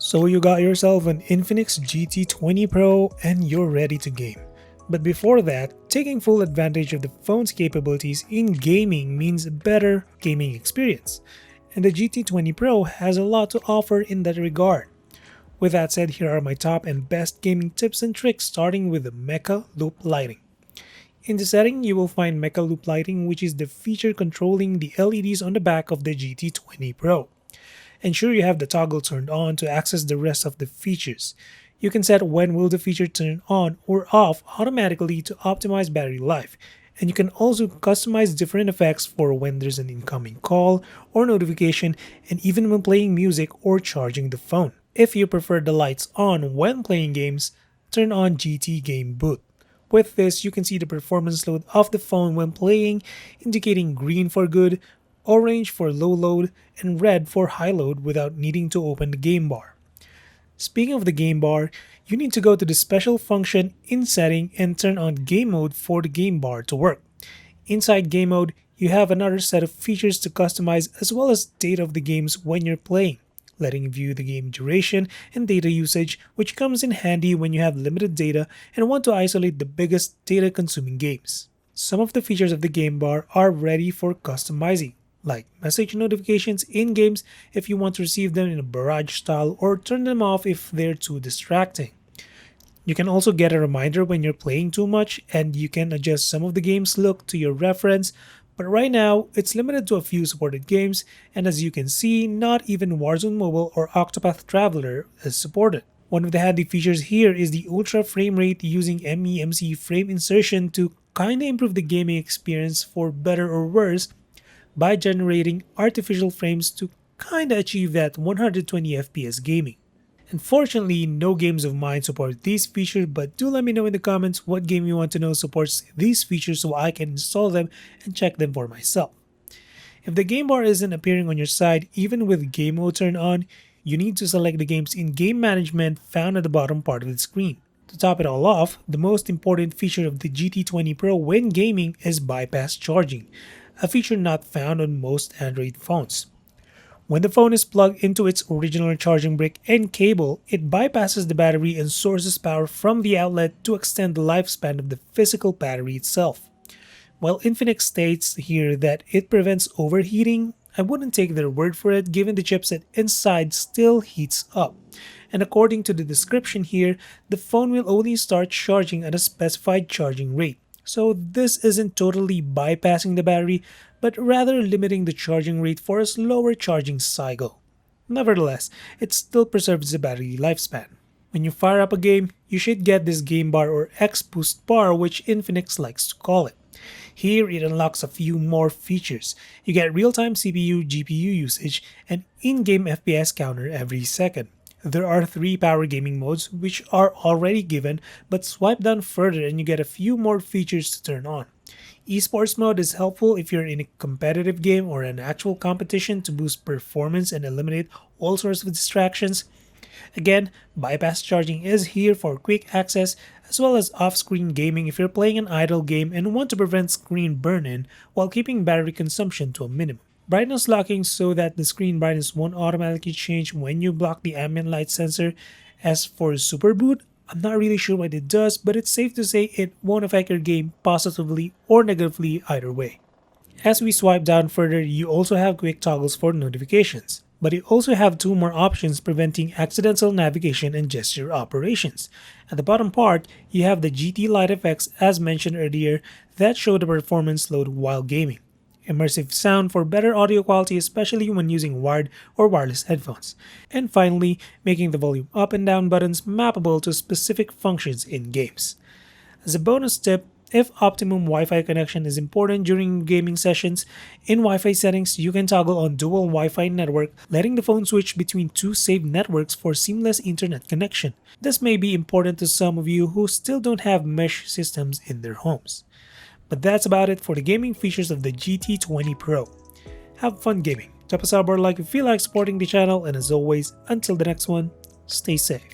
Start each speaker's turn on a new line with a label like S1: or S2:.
S1: So you got yourself an Infinix GT 20 Pro and you're ready to game. But before that, taking full advantage of the phone's capabilities in gaming means a better gaming experience. And the GT 20 Pro has a lot to offer in that regard. With that said, here are my top and best gaming tips and tricks, starting with the Mecha Loop Lighting. In the setting, you will find Mecha Loop Lighting, which is the feature controlling the LEDs on the back of the GT 20 Pro. Ensure you have the toggle turned on to access the rest of the features. You can set when will the feature turn on or off automatically to optimize battery life. And you can also customize different effects for when there's an incoming call or notification, and even when playing music or charging the phone. If you prefer the lights on when playing games, turn on GT Game Boot. With this, you can see the performance load of the phone when playing, indicating green for good, orange for low load, and red for high load without needing to open the game bar. Speaking of the game bar, you need to go to the special function in setting and turn on game mode for the game bar to work. Inside game mode, you have another set of features to customize as well as data of the games when you're playing, letting you view the game duration and data usage, which comes in handy when you have limited data and want to isolate the biggest data consuming games. Some of the features of the game bar are ready for customizing, like message notifications in games if you want to receive them in a barrage style or turn them off if they're too distracting. You can also get a reminder when you're playing too much, and you can adjust some of the game's look to your reference, but right now it's limited to a few supported games, and as you can see, not even Warzone Mobile or Octopath Traveler is supported. One of the handy features here is the ultra frame rate using MEMC frame insertion to kinda improve the gaming experience for better or worse by generating artificial frames to kinda achieve that 120 FPS gaming. Unfortunately, no games of mine support these features, but do let me know in the comments what game you want to know supports these features so I can install them and check them for myself. If the game bar isn't appearing on your side, even with game mode turned on, you need to select the games in game management found at the bottom part of the screen. To top it all off, the most important feature of the GT20 Pro when gaming is bypass charging, a feature not found on most Android phones. When the phone is plugged into its original charging brick and cable, it bypasses the battery and sources power from the outlet to extend the lifespan of the physical battery itself. While Infinix states here that it prevents overheating, I wouldn't take their word for it given the chipset inside still heats up. And according to the description here, the phone will only start charging at a specified charging rate. So this isn't totally bypassing the battery, but rather limiting the charging rate for a slower charging cycle. Nevertheless, it still preserves the battery lifespan. When you fire up a game, you should get this game bar or X boost bar, which Infinix likes to call it. Here it unlocks a few more features. You get real-time CPU, GPU usage, and in-game FPS counter every second. There are 3 power gaming modes which are already given, but swipe down further and you get a few more features to turn on. Esports mode is helpful if you're in a competitive game or an actual competition to boost performance and eliminate all sorts of distractions. Again, bypass charging is here for quick access as well as off-screen gaming if you're playing an idle game and want to prevent screen burn-in while keeping battery consumption to a minimum. Brightness locking so that the screen brightness won't automatically change when you block the ambient light sensor. As for Super Boot, I'm not really sure what it does, but it's safe to say it won't affect your game positively or negatively either way. As we swipe down further, you also have quick toggles for notifications, but you also have 2 more options preventing accidental navigation and gesture operations. At the bottom part, you have the GT light effects as mentioned earlier that show the performance load while gaming. Immersive sound for better audio quality, especially when using wired or wireless headphones. And finally, making the volume up and down buttons mappable to specific functions in games. As a bonus tip, if optimum Wi-Fi connection is important during gaming sessions, in Wi-Fi settings you can toggle on dual Wi-Fi network, letting the phone switch between 2 saved networks for seamless internet connection. This may be important to some of you who still don't have mesh systems in their homes. But that's about it for the gaming features of the GT20 Pro. Have fun gaming, drop a sub or like if you feel like supporting the channel, and as always, until the next one, stay safe.